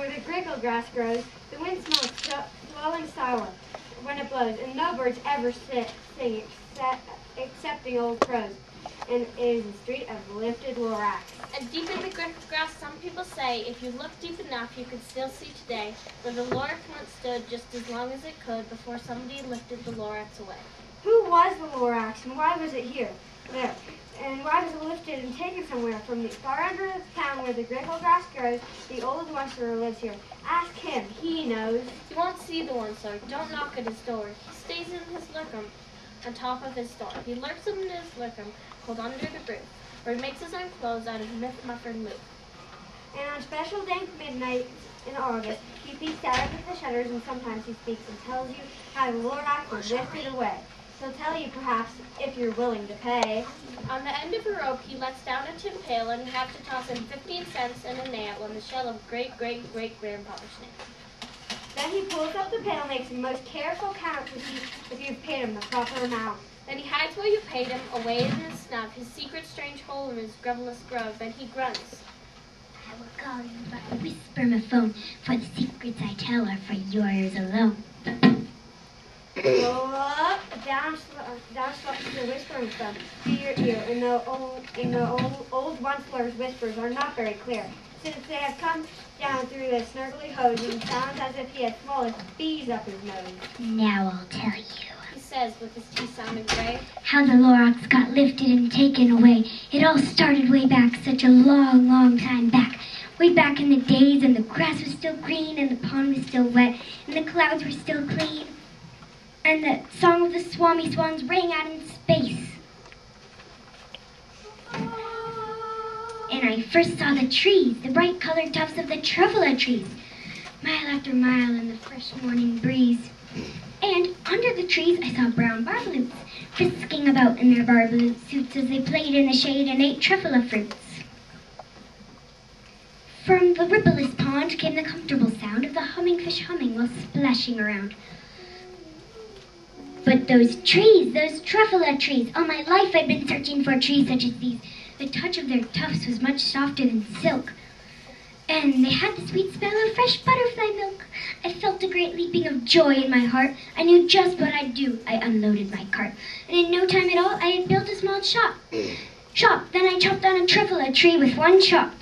where the grickle grass grows, the wind smells swelling sour when it blows, and no birds ever sing excepting old crows. And it is a street of lifted Lorax. And deep in the grass, some people say, if you look deep enough, you can still see today where the Lorax once stood just as long as it could before somebody lifted the Lorax away. Who was the Lorax, and why was it here? There. And why was it lifted and taken somewhere? From the far end of the town where the grickle grass grows, the old Westerner lives here. Ask him. He knows. You won't see the one, sir. Don't knock at his door. He stays in his lurkum on top of his store. He lurks in his lurkum, called under the roof, where he makes his own clothes out of muffin move. And on special dank midnight in August, he peeks out of the shutters, and sometimes he speaks and tells you how the Lorax was lifted away. He'll tell you, perhaps, if you're willing to pay. On the end of a rope, he lets down a tin pail, and you have to toss in 15 cents and a nail on the shell of great-great-great-grandfather's name. Then he pulls up the pail and makes a most careful count to see if you've paid him the proper amount. Then he hides what you paid him away in his snuff, his secret strange hole in his grovelous grove, and he grunts. I will call you by a whisper-ma-phone, for the secrets I tell are for yours alone. Go up, down slope to the whispering phone, to your ear, and the old once-learned whispers are not very clear, since they have come down through the snurgly hose and sounds as if he had swallowed bees up his nose. Now I'll tell you, He says, with his teeth sounding gray, how the Lorax got lifted and taken away. It all started way back, such a long, long time back. Way back in the days, and the grass was still green, and the pond was still wet, and the clouds were still clean, and the song of the swami swans rang out in space. And I first saw the trees, the bright-colored tufts of the truffula trees, mile after mile in the fresh morning breeze. And under the trees I saw brown barbaloots, frisking about in their barbaloot suits as they played in the shade and ate truffula fruits. From the rippleless pond came the comfortable sound of the humming fish humming while splashing around. But those trees, those truffula trees, all my life I'd been searching for trees such as these. The touch of their tufts was much softer than silk, and they had the sweet smell of fresh butterfly milk. I felt a great leaping of joy in my heart. I knew just what I'd do. I unloaded my cart, and in no time at all I had built a small shop. Then I chopped down a truffula tree with one chop.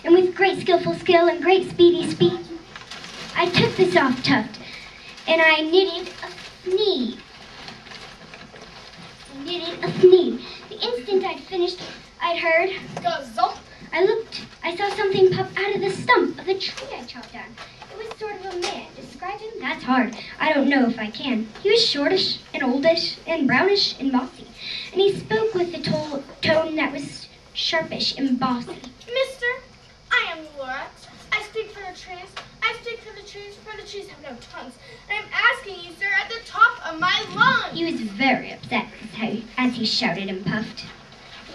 And with great skillful skill and great speedy speed, I took the soft tuft, and I knitted a sneed. The instant I'd finished, I'd heard Gazump! I saw something pop out of the stump of the tree I chopped down. It was sort of a man. Describe him? That's hard. I don't know if I can. He was shortish and oldish and brownish and mossy, and he spoke with a tone that was sharpish and bossy. Mister, I am the Lorax. I speak for the trees. I speak for the trees have no tongues. And I'm asking you, sir, at the top of my lungs. He was very upset as he shouted and puffed.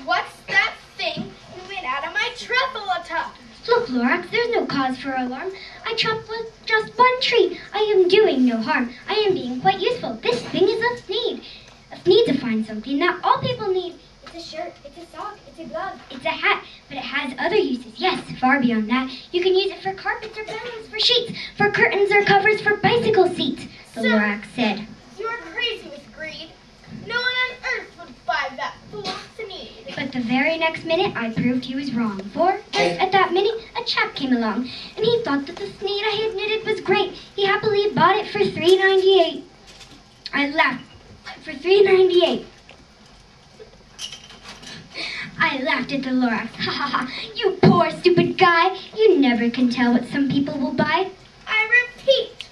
What's that thing you made out of my truffula tuft? Look, Lorax, there's no cause for alarm. I chopped just one tree. I am doing no harm. I am being quite useful. This thing is a sneed. A sneed's a fine something that all people need. It's a shirt, it's a sock, it's a glove, it's a hat, but it has other uses, yes, far beyond that. You can use it for carpets or pillows, for sheets, for curtains or covers, for bicycle seats, the Lorax said. You are crazy with greed. No one on earth would buy that fool's sneed. But the very next minute, I proved he was wrong, for just at that minute, a chap came along, and he thought that the sneed I had knitted was great. He happily bought it for $3.98. I laughed. For $3.98. I laughed at the Lorax. Ha ha ha, you poor stupid guy. You never can tell what some people will buy. I repeat,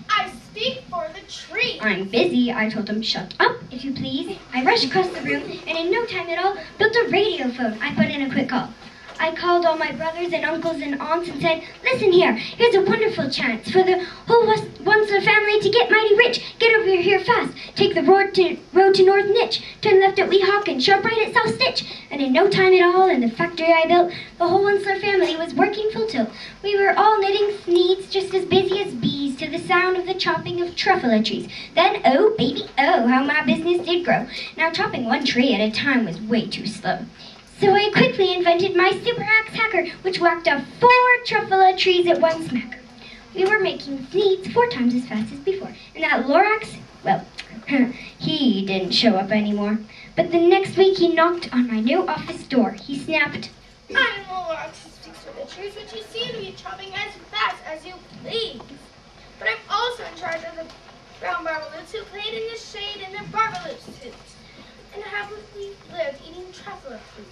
I speak for the tree. I'm busy, I told him. Shut up, if you please. I rushed across the room, and in no time at all, built a radio phone. I put in a quick call. I called all my brothers and uncles and aunts and said, listen here, here's a wonderful chance for the whole Wensler family to get mighty rich. Get over here fast. Take the road to North Nitch. Turn left at Weehawken. Sharp right at South Stitch. And in no time at all, in the factory I built, the whole Wensler family was working full tilt. We were all knitting sneeds just as busy as bees to the sound of the chopping of truffula trees. Then, oh, baby, oh, how my business did grow. Now, chopping one tree at a time was way too slow. So I quickly invented my super axe hacker, which whacked off 4 truffula trees at one smack. We were making seeds 4 times as fast as before, and that Lorax, well, he didn't show up anymore. But the next week he knocked on my new office door. He snapped, I'm Lorax who sticks for the trees, which you seem to be chopping as fast as you please. But I'm also in charge of the brown barbaloots who played in the shade in their barbaloot suits and happily lived eating truffle fruits.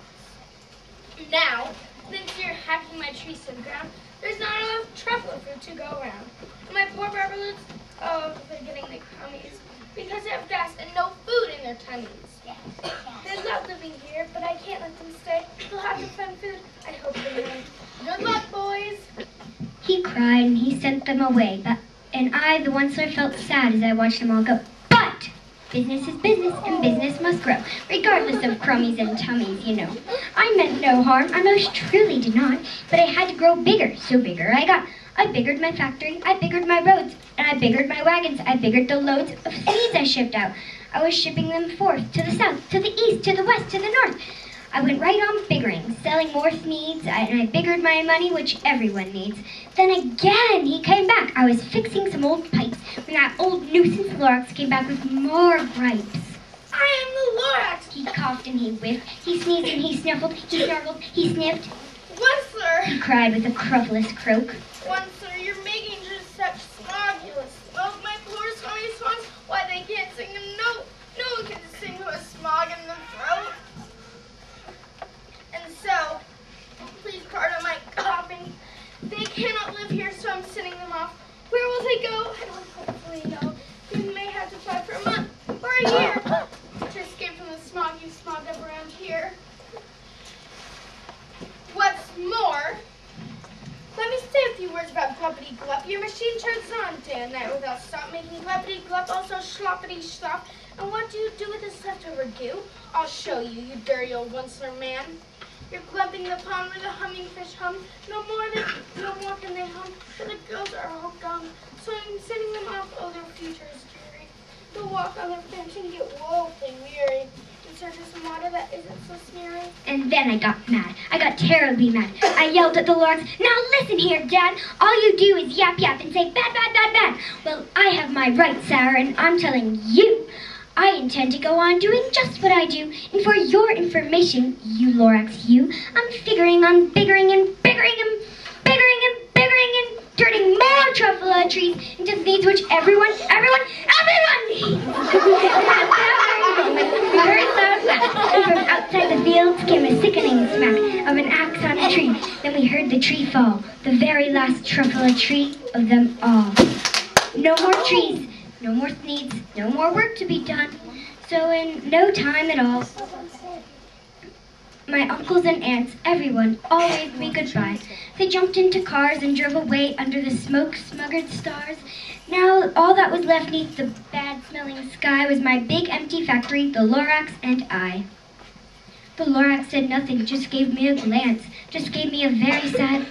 Now, since you're hacking my trees to the ground, there's not enough truffle fruit to go around. And my poor barbaloots, oh, they're getting the crummies because they have gas and no food in their tummies. They love living here, but I can't let them stay. They'll have to find food. I hope they win. Good luck, boys. he cried, and he sent them away. And I, the once-ler, felt sad as I watched them all go. But business is business, and business must grow, regardless of crummies and tummies, you know. I meant no harm, I most truly did not, but I had to grow bigger, so bigger I got. I biggered my factory, I biggered my roads, and I biggered my wagons, I biggered the loads of seeds I shipped out. I was shipping them forth, to the south, to the east, to the west, to the north. I went right on biggering, selling more needs, and I biggered my money, which everyone needs. Then again, he came back. I was fixing some old pipes when that old nuisance Lorax came back with more gripes. I am the Lorax. He coughed and he whiffed, he sneezed and he snuffled, he snarled, he sniffed. Once, He cried with a crupulous croak. sir, you're making just such smogulous smoke. My poor swummy swans, why they can't sing a note. No one can sing to a smog in the throat. And so, please pardon my coughing. They cannot live here, so I'm sending them off. Where will they go? I don't hopefully know. They may have to fly for a month or a year to escape from the smog you smog up around here. What's more, let me say a few words about Gluppity Glup. Your machine turns on day and night without stop, making Gluppity Glup also sloppity slop. And what do you do with this leftover goo? I'll show you, you dirty old once-er man. You're glumping the pond where the humming fish hum. No more can they hum, for the girls are all gone. So I'm sending them off, oh, their future is dreary. They'll walk on their bench and get woefully weary. In search of some water that isn't so smeary. And then I got mad. I got terribly mad. I yelled at the Lorax, now listen here, Dad. All you do is yap yap and say bad, bad, bad, bad. Well, I have my rights, Sarah, and I'm telling you. I intend to go on doing just what I do, and for your information, you Lorax, you, I'm figuring on biggering and biggering and biggering and biggering and turning more truffula trees into seeds which everyone needs. A very loud whack, and from outside the fields came a sickening smack of an axe on a tree. Then we heard the tree fall, the very last truffula tree of them all. No more trees. No more needs, no more work to be done. So in no time at all, my uncles and aunts, everyone, all waved me goodbye. They jumped into cars and drove away under the smoke-smuggered stars. Now all that was left neath the bad-smelling sky was my big empty factory, the Lorax, and I. The Lorax said nothing, just gave me a glance, just gave me a very sad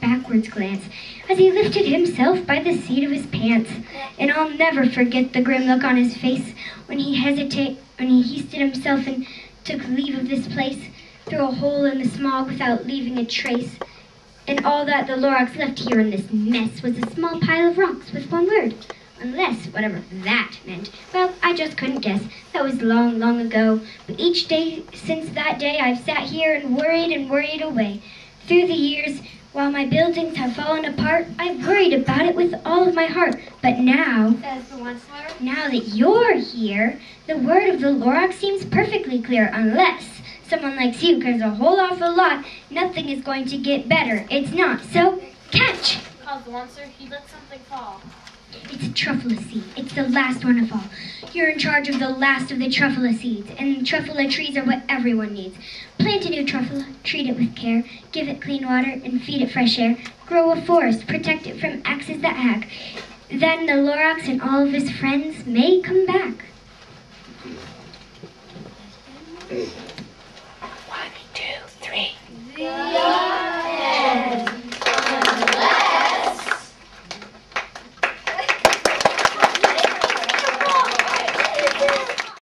backwards glance, as he lifted himself by the seat of his pants. And I'll never forget the grim look on his face when he hoisted himself and took leave of this place through a hole in the smog without leaving a trace. And all that the Lorax left here in this mess was a small pile of rocks with one word. Unless, whatever that meant, well, I just couldn't guess. That was long, long ago. But each day since that day I've sat here and worried away. Through the years, while my buildings have fallen apart, I've worried about it with all of my heart. But now, Says the once-ler. now that you're here, the word of the Lorax seems perfectly clear. Unless someone like you cares a whole awful lot, nothing is going to get better. It's not. So, catch! Called the once-er, he let something fall. It's a truffula seed. It's the last one of all. You're in charge of the last of the truffula seeds, and truffula trees are what everyone needs. Plant a new truffula, treat it with care, give it clean water, and feed it fresh air. Grow a forest, protect it from axes that hack. Then the Lorax and all of his friends may come back.